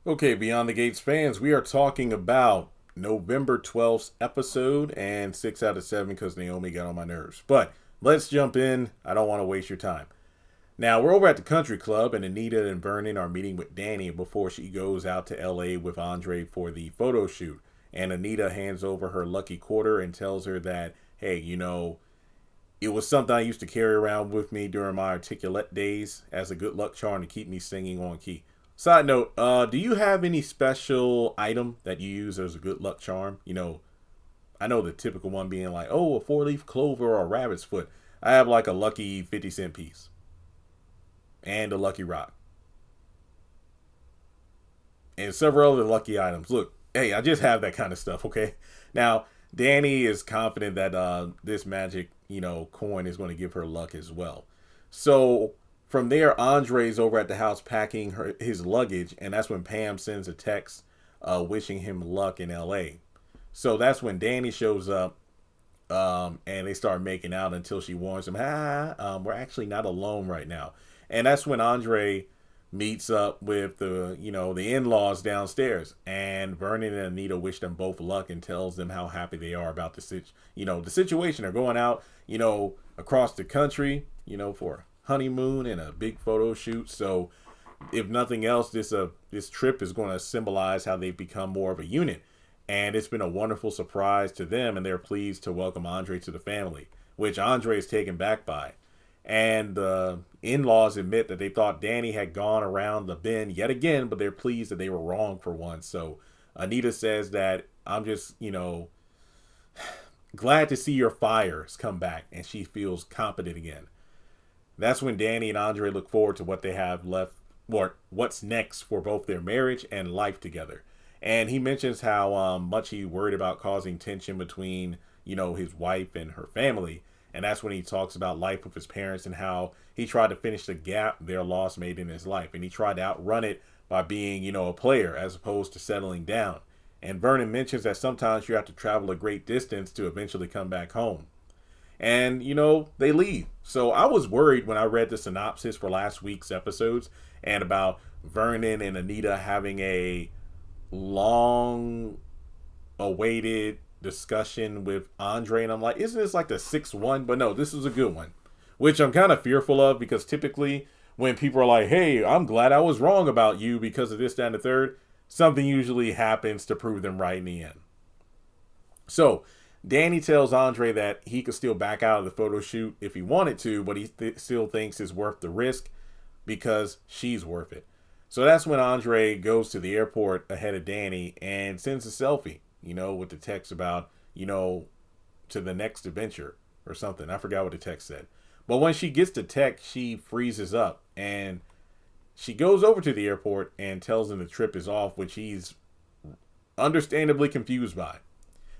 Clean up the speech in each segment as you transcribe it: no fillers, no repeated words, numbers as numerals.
Okay, Beyond the Gates fans, we are talking about November 12th episode and 6 out of 7 because Naomi got on my nerves. But let's jump in. I don't want to waste your time. Now, we're over at the country club, and Anita and Vernon are meeting with Dani before she goes out to LA with Andre for the photo shoot. And Anita hands over her lucky quarter and tells her that, hey, it was something I used to carry around with me during my articulate days as a good luck charm to keep me singing on key. Side note, do you have any special item that you use as a good luck charm? I know the typical one being like, oh, a four-leaf clover or a rabbit's foot. I have like a lucky 50-cent piece and a lucky rock and several other lucky items. Look, hey, I just have that kind of stuff, okay? Now, Dani is confident that this magic, coin is going to give her luck as well. So from there, Andre's over at the house packing his luggage, and that's when Pam sends a text wishing him luck in LA. So that's when Dani shows up, and they start making out until she warns him, we're actually not alone right now. And that's when Andre meets up with the in-laws downstairs, and Vernon and Anita wish them both luck and tells them how happy they are about the situation. They're going out, across the country, for a honeymoon and a big photo shoot. So if nothing else, this trip is going to symbolize how they've become more of a unit. And it's been a wonderful surprise to them, and they're pleased to welcome Andre to the family, which Andre is taken back by. And the in-laws admit that they thought Dani had gone around the bend yet again, but they're pleased that they were wrong for once. So Anita says that I'm just, glad to see your fires come back, and she feels confident again. That's when Dani and Andre look forward to what they have left, or what's next for both their marriage and life together. And he mentions how much he worried about causing tension between, his wife and her family. And that's when he talks about life with his parents and how he tried to finish the gap their loss made in his life. And he tried to outrun it by being, a player as opposed to settling down. And Vernon mentions that sometimes you have to travel a great distance to eventually come back home. And, they leave. So I was worried when I read the synopsis for last week's episodes and about Vernon and Anita having a long awaited discussion with Andre, and I'm like, isn't this like the sixth one? But no, this was a good one, which I'm kind of fearful of, because typically when people are like, hey, I'm glad I was wrong about you because of this, that, and the third, something usually happens to prove them right in the end. So Dani tells Andre that he could still back out of the photo shoot if he wanted to, but he still thinks it's worth the risk because she's worth it. So that's when Andre goes to the airport ahead of Dani and sends a selfie, with the text about, to the next adventure or something. I forgot what the text said. But when she gets the text, she freezes up and she goes over to the airport and tells him the trip is off, which he's understandably confused by.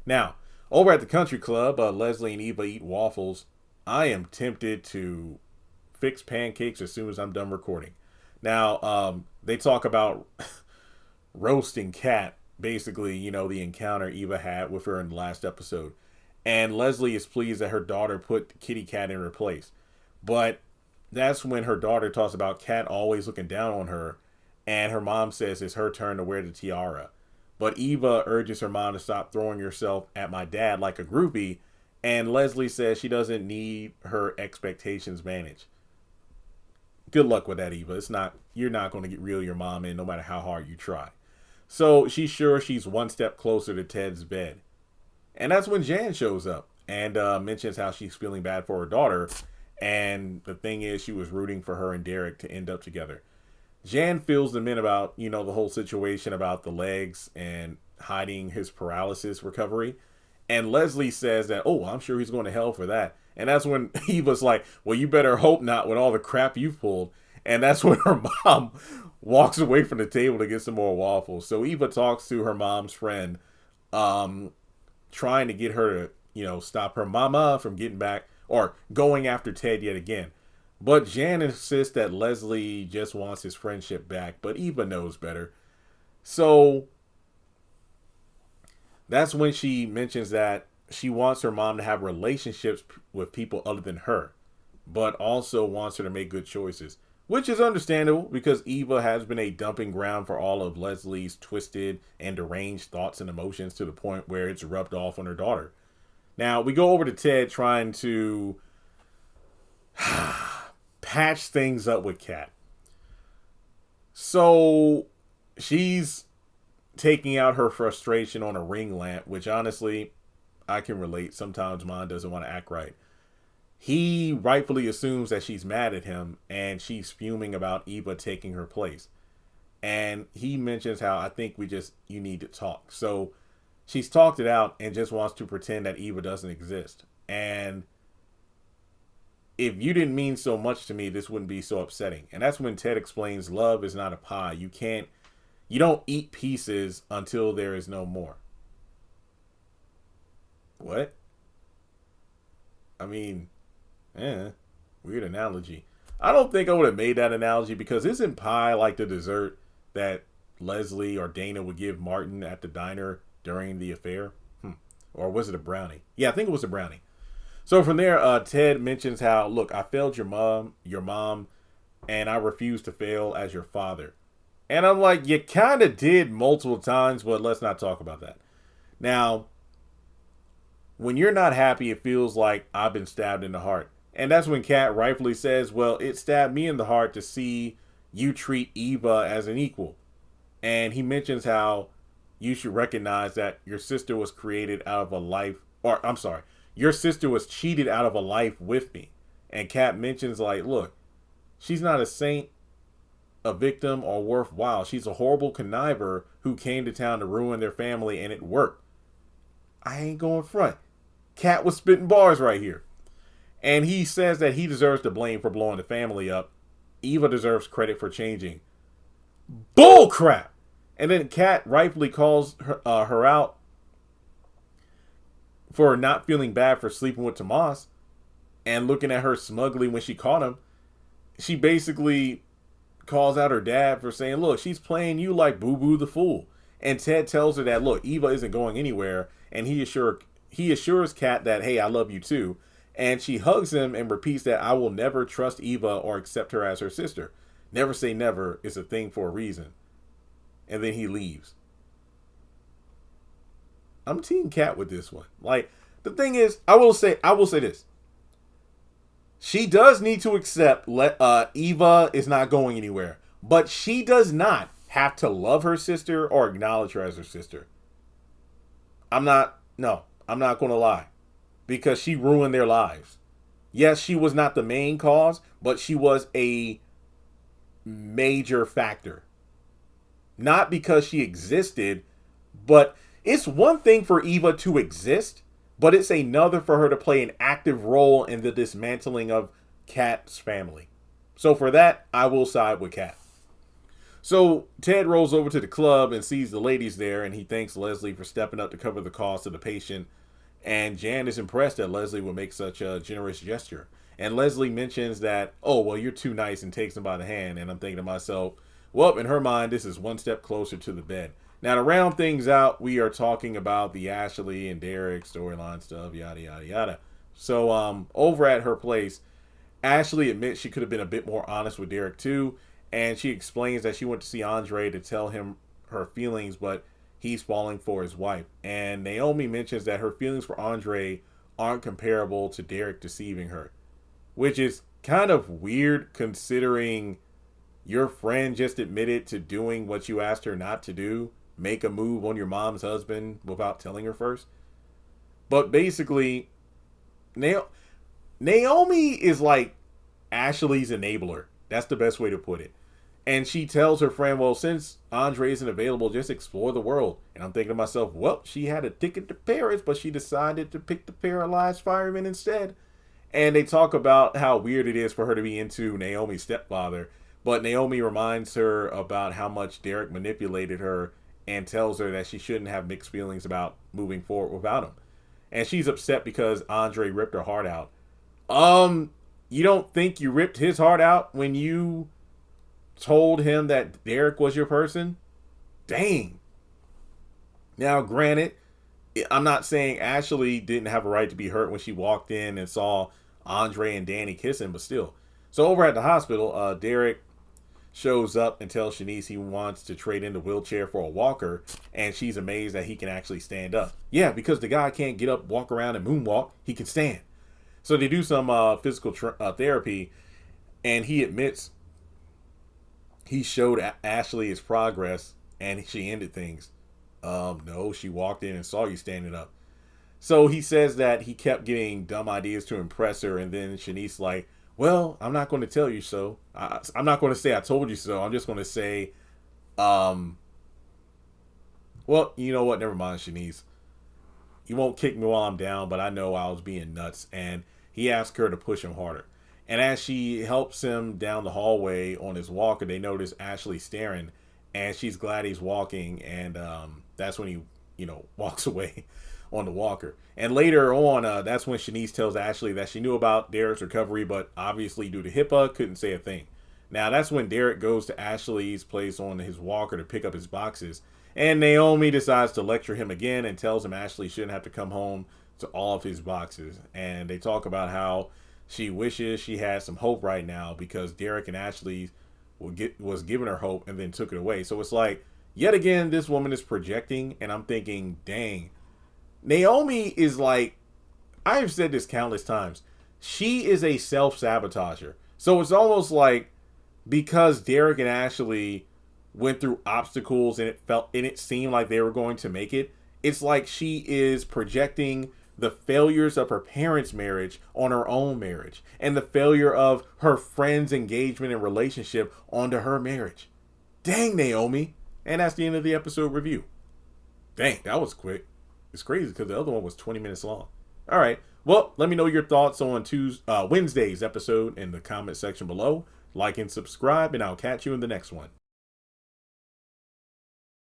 Now, over at the country club, Leslie and Eva eat waffles. I am tempted to fix pancakes as soon as I'm done recording. Now, they talk about roasting Kat, basically, the encounter Eva had with her in the last episode. And Leslie is pleased that her daughter put Kitty Cat in her place. But that's when her daughter talks about Kat always looking down on her, and her mom says it's her turn to wear the tiara. But Eva urges her mom to stop throwing herself at my dad like a groupie, and Leslie says she doesn't need her expectations managed. Good luck with that, Eva. You're not going to get reel your mom in no matter how hard you try. So she's sure she's one step closer to Ted's bed. And that's when Jan shows up and mentions how she's feeling bad for her daughter. And the thing is, she was rooting for her and Derek to end up together. Jan fills them in about, the whole situation about the legs and hiding his paralysis recovery. And Leslie says that, oh, I'm sure he's going to hell for that. And that's when Eva's like, well, you better hope not with all the crap you've pulled. And that's when her mom walks away from the table to get some more waffles. So Eva talks to her mom's friend, trying to get her to, stop her mama from getting back or going after Ted yet again. But Jan insists that Leslie just wants his friendship back, but Eva knows better. So that's when she mentions that she wants her mom to have relationships with people other than her, but also wants her to make good choices. which is understandable because Eva has been a dumping ground for all of Leslie's twisted and deranged thoughts and emotions to the point where it's rubbed off on her daughter. Now, we go over to Ted trying to patch things up with Kat. So she's taking out her frustration on a ring lamp, which honestly, I can relate. Sometimes mine doesn't want to act right. He rightfully assumes that she's mad at him and she's fuming about Eva taking her place. And he mentions how you need to talk. So she's talked it out and just wants to pretend that Eva doesn't exist. And if you didn't mean so much to me, this wouldn't be so upsetting. And that's when Ted explains love is not a pie. You don't eat pieces until there is no more. What? I mean, weird analogy. I don't think I would have made that analogy because isn't pie like the dessert that Leslie or Dana would give Martin at the diner during the affair? Or was it a brownie? Yeah, I think it was a brownie. So from there, Ted mentions how, look, I failed your mom, and I refuse to fail as your father. And I'm like, you kind of did multiple times, but let's not talk about that. Now, when you're not happy, it feels like I've been stabbed in the heart. And that's when Kat rightfully says, well, it stabbed me in the heart to see you treat Eva as an equal. And he mentions how you should recognize that your sister was created out of a life, or I'm sorry, your sister was cheated out of a life with me. And Kat mentions like, look, she's not a saint, a victim, or worthwhile. She's a horrible conniver who came to town to ruin their family, and it worked. I ain't going front. Kat was spitting bars right here. And he says that he deserves the blame for blowing the family up. Eva deserves credit for changing. Bull crap! And then Kat rightfully calls her out for not feeling bad for sleeping with Tomas and looking at her smugly when she caught him. She basically calls out her dad for saying, look, she's playing you like Boo Boo the Fool. And Ted tells her that, look, Eva isn't going anywhere. And he assures Kat that, hey, I love you too. And she hugs him and repeats that I will never trust Eva or accept her as her sister. Never say never is a thing for a reason. And then he leaves. I'm team Kat with this one. Like, the thing is, I will say this. She does need to accept Eva is not going anywhere. But she does not have to love her sister or acknowledge her as her sister. I'm not going to lie. Because she ruined their lives. Yes, she was not the main cause, but she was a major factor. Not because she existed, but it's one thing for Eva to exist, but it's another for her to play an active role in the dismantling of Kat's family. So for that, I will side with Kat. So Ted rolls over to the club and sees the ladies there, and he thanks Leslie for stepping up to cover the cost of the patient. And Jan is impressed that Leslie would make such a generous gesture. And Leslie mentions that, oh, well, you're too nice, and takes him by the hand. And I'm thinking to myself, well, in her mind, this is one step closer to the bed. Now, to round things out, we are talking about the Ashley and Derek storyline stuff, yada, yada, yada. So over at her place, Ashley admits she could have been a bit more honest with Derek, too. And she explains that she went to see Andre to tell him her feelings, but he's falling for his wife. And Naomi mentions that her feelings for Andre aren't comparable to Derek deceiving her, which is kind of weird considering your friend just admitted to doing what you asked her not to do, make a move on your mom's husband without telling her first. But basically, Naomi is like Ashley's enabler. That's the best way to put it. And she tells her friend, well, since Andre isn't available, just explore the world. And I'm thinking to myself, well, she had a ticket to Paris, but she decided to pick the paralyzed fireman instead. And they talk about how weird it is for her to be into Naomi's stepfather. But Naomi reminds her about how much Derek manipulated her and tells her that she shouldn't have mixed feelings about moving forward without him. And she's upset because Andre ripped her heart out. You don't think you ripped his heart out when you told him that Derek was your person? Dang. Now, granted, I'm not saying Ashley didn't have a right to be hurt when she walked in and saw Andre and Dani kissing, but still. So over at the hospital, Derek shows up and tells Shanice he wants to trade in the wheelchair for a walker, and she's amazed that he can actually stand up. Yeah, because the guy can't get up, walk around, and moonwalk. He can stand. So they do some physical therapy, and he admits he showed Ashley his progress, and she ended things. No, she walked in and saw you standing up. So he says that he kept getting dumb ideas to impress her, and then Shanice like, well, I'm not going to tell you so. I'm not going to say I told you so. I'm just going to say, well, you know what? Never mind, Shanice. You won't kick me while I'm down, but I know I was being nuts. And he asked her to push him harder. And as she helps him down the hallway on his walker, they notice Ashley staring, and she's glad he's walking. And that's when he, walks away on the walker. And later on, that's when Shanice tells Ashley that she knew about Derek's recovery, but obviously due to HIPAA, couldn't say a thing. Now, that's when Derek goes to Ashley's place on his walker to pick up his boxes. And Naomi decides to lecture him again and tells him Ashley shouldn't have to come home to all of his boxes. And they talk about how she wishes she had some hope right now because Derek and Ashley was giving her hope and then took it away. So it's like, yet again, this woman is projecting, and I'm thinking, dang. Naomi is like, I have said this countless times, she is a self-sabotager. So it's almost like because Derek and Ashley went through obstacles and it seemed like they were going to make it, it's like she is projecting the failures of her parents' marriage on her own marriage and the failure of her friend's engagement and relationship onto her marriage. Dang, Naomi. And that's the end of the episode review. Dang, that was quick. It's crazy because the other one was 20 minutes long. All right. Well, let me know your thoughts on Wednesday's episode in the comment section below. Like and subscribe, and I'll catch you in the next one.